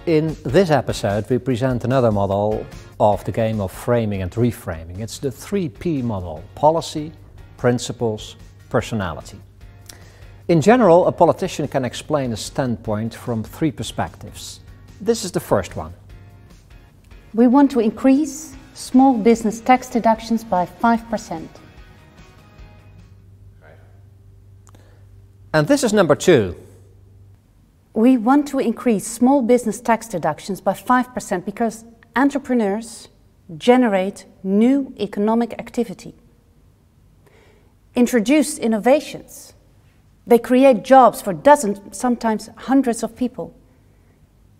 In this episode we present another model of the game of framing and reframing. It's the 3P model: policy, principles, personality. In general, a politician can explain a standpoint from three perspectives. This is the first one. We want to increase small business tax deductions by 5%. And this is number two. We want to increase small business tax deductions by 5% because entrepreneurs generate new economic activity, introduce innovations. They create jobs for dozens, sometimes hundreds of people.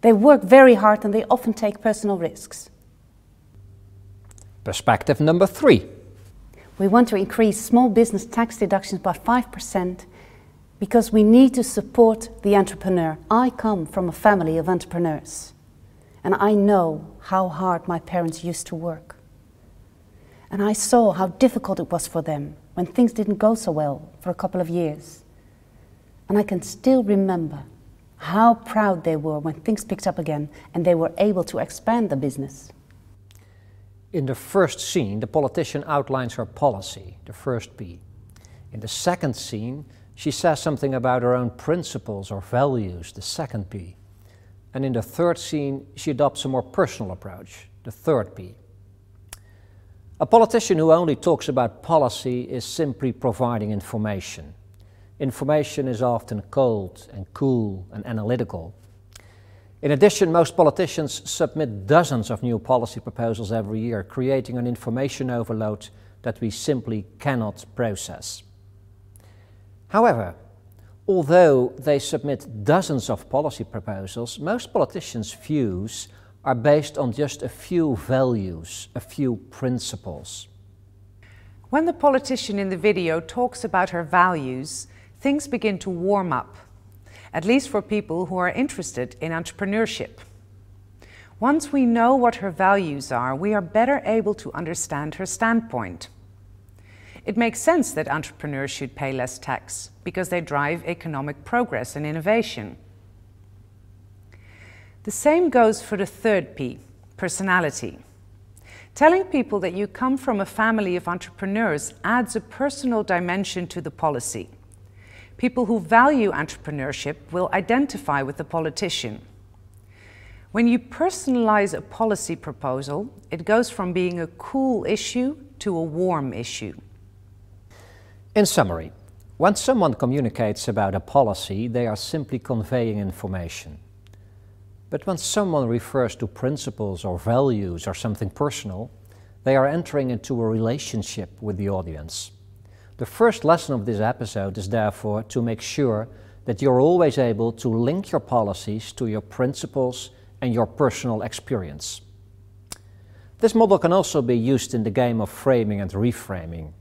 They work very hard and they often take personal risks. Perspective number three. We want to increase small business tax deductions by 5% because we need to support the entrepreneur. I come from a family of entrepreneurs and I know how hard my parents used to work. And I saw how difficult it was for them when things didn't go so well for a couple of years. And I can still remember how proud they were when things picked up again and they were able to expand the business. In the first scene, the politician outlines her policy, the first P. In the second scene, she says something about her own principles or values, the second P. And in the third scene, she adopts a more personal approach, the third P. A politician who only talks about policy is simply providing information. Information is often cold and cool and analytical. In addition, most politicians submit dozens of new policy proposals every year, creating an information overload that we simply cannot process. However, although they submit dozens of policy proposals, most politicians' views are based on just a few values, a few principles. When the politician in the video talks about her values, things begin to warm up, at least for people who are interested in entrepreneurship. Once we know what her values are, we are better able to understand her standpoint. It makes sense that entrepreneurs should pay less tax because they drive economic progress and innovation. The same goes for the third P, personality. Telling people that you come from a family of entrepreneurs adds a personal dimension to the policy. People who value entrepreneurship will identify with the politician. When you personalize a policy proposal, it goes from being a cool issue to a warm issue. In summary, when someone communicates about a policy, they are simply conveying information. But when someone refers to principles or values or something personal, they are entering into a relationship with the audience. The first lesson of this episode is therefore to make sure that you're always able to link your policies to your principles and your personal experience. This model can also be used in the game of framing and reframing.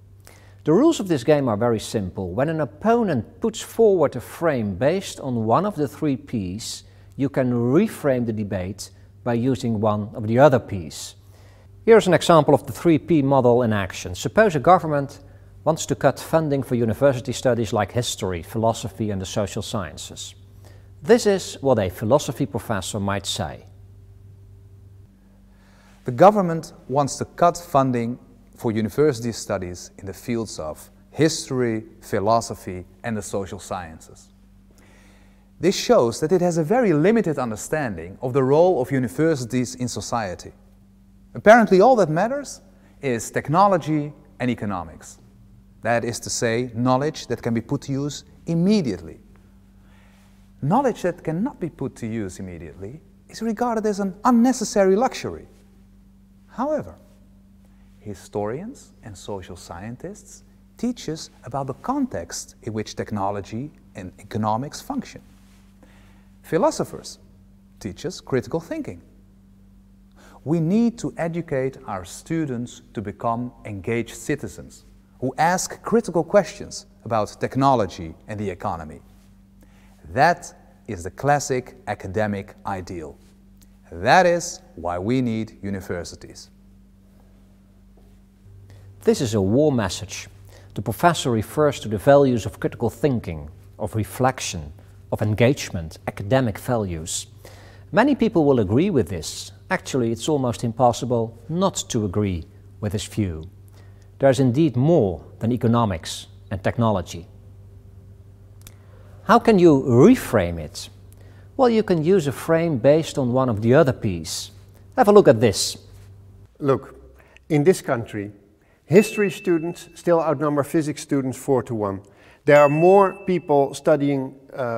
The rules of this game are very simple. When an opponent puts forward a frame based on one of the three Ps, you can reframe the debate by using one of the other Ps. Here's an example of the 3P model in action. Suppose a government wants to cut funding for university studies like history, philosophy and the social sciences. This is what a philosophy professor might say. The government wants to cut funding for university studies in the fields of history, philosophy and the social sciences. This shows that it has a very limited understanding of the role of universities in society. Apparently all that matters is technology and economics. That is to say, knowledge that can be put to use immediately. Knowledge that cannot be put to use immediately is regarded as an unnecessary luxury. However, historians and social scientists teach us about the context in which technology and economics function. Philosophers teach us critical thinking. We need to educate our students to become engaged citizens who ask critical questions about technology and the economy. That is the classic academic ideal. That is why we need universities. This is a war message. The professor refers to the values of critical thinking, of reflection, of engagement, academic values. Many people will agree with this. Actually, it's almost impossible not to agree with this view. There's indeed more than economics and technology. How can you reframe it? Well, you can use a frame based on one of the other P's. Have a look at this. Look, in this country, history students still outnumber physics students 4-1. There are more people studying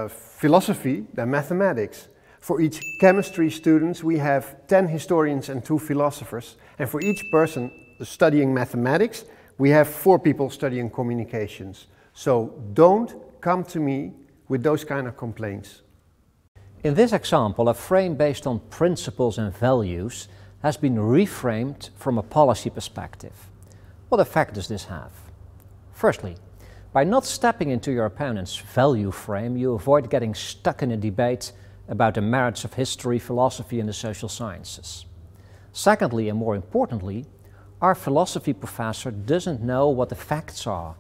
philosophy than mathematics. For each chemistry student, we have 10 historians and 2 philosophers. And for each person studying mathematics, we have 4 people studying communications. So don't come to me with those kind of complaints. In this example, a frame based on principles and values has been reframed from a policy perspective. What effect does this have? Firstly, by not stepping into your opponent's value frame, you avoid getting stuck in a debate about the merits of history, philosophy and the social sciences. Secondly, and more importantly, our philosophy professor doesn't know what the facts are.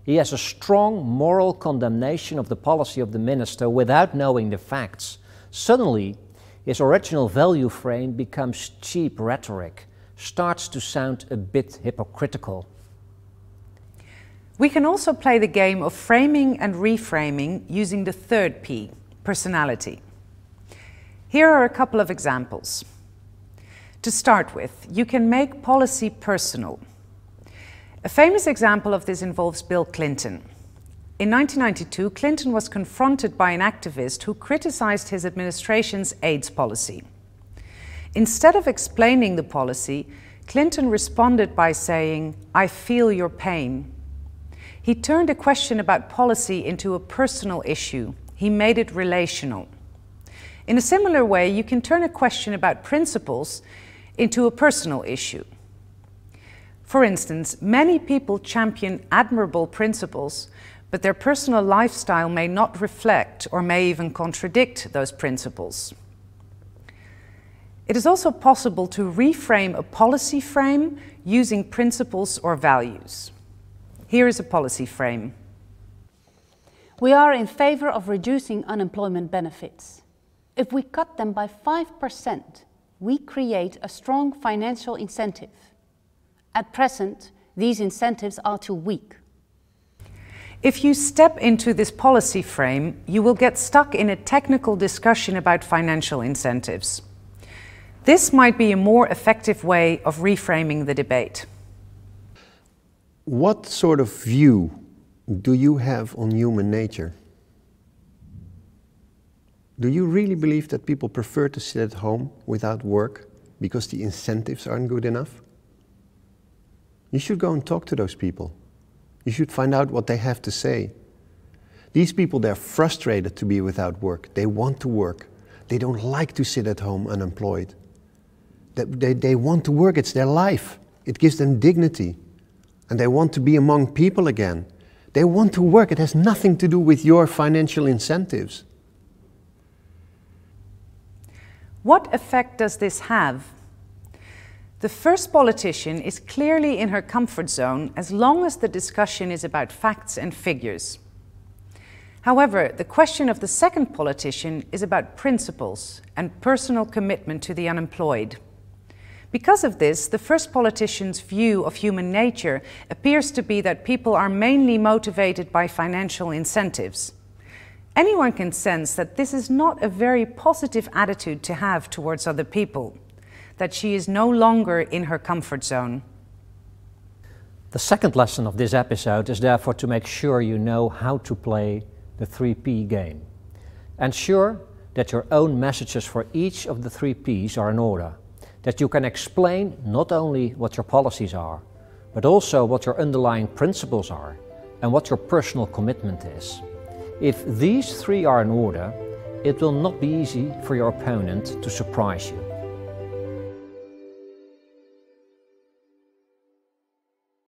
He has a strong moral condemnation of the policy of the minister without knowing the facts. Suddenly, his original value frame becomes cheap rhetoric, starts to sound a bit hypocritical. We can also play the game of framing and reframing using the third P, personality. Here are a couple of examples. To start with, you can make policy personal. A famous example of this involves Bill Clinton. In 1992, Clinton was confronted by an activist who criticized his administration's AIDS policy. Instead of explaining the policy, Clinton responded by saying, "I feel your pain." He turned a question about policy into a personal issue. He made it relational. In a similar way, you can turn a question about principles into a personal issue. For instance, many people champion admirable principles, but their personal lifestyle may not reflect or may even contradict those principles. It is also possible to reframe a policy frame using principles or values. Here is a policy frame. We are in favor of reducing unemployment benefits. If we cut them by 5%, we create a strong financial incentive. At present, these incentives are too weak. If you step into this policy frame, you will get stuck in a technical discussion about financial incentives. This might be a more effective way of reframing the debate. What sort of view do you have on human nature? Do you really believe that people prefer to sit at home without work because the incentives aren't good enough? You should go and talk to those people. You should find out what they have to say. These people, they're frustrated to be without work. They want to work. They don't like to sit at home unemployed. They want to work, it's their life. It gives them dignity. And they want to be among people again. They want to work, it has nothing to do with your financial incentives. What effect does this have? The first politician is clearly in her comfort zone as long as the discussion is about facts and figures. However, the question of the second politician is about principles and personal commitment to the unemployed. Because of this, the first politician's view of human nature appears to be that people are mainly motivated by financial incentives. Anyone can sense that this is not a very positive attitude to have towards other people, that she is no longer in her comfort zone. The second lesson of this episode is therefore to make sure you know how to play the 3P game. Ensure that your own messages for each of the 3 Ps are in order, that you can explain not only what your policies are, but also what your underlying principles are and what your personal commitment is. If these 3 are in order, it will not be easy for your opponent to surprise you.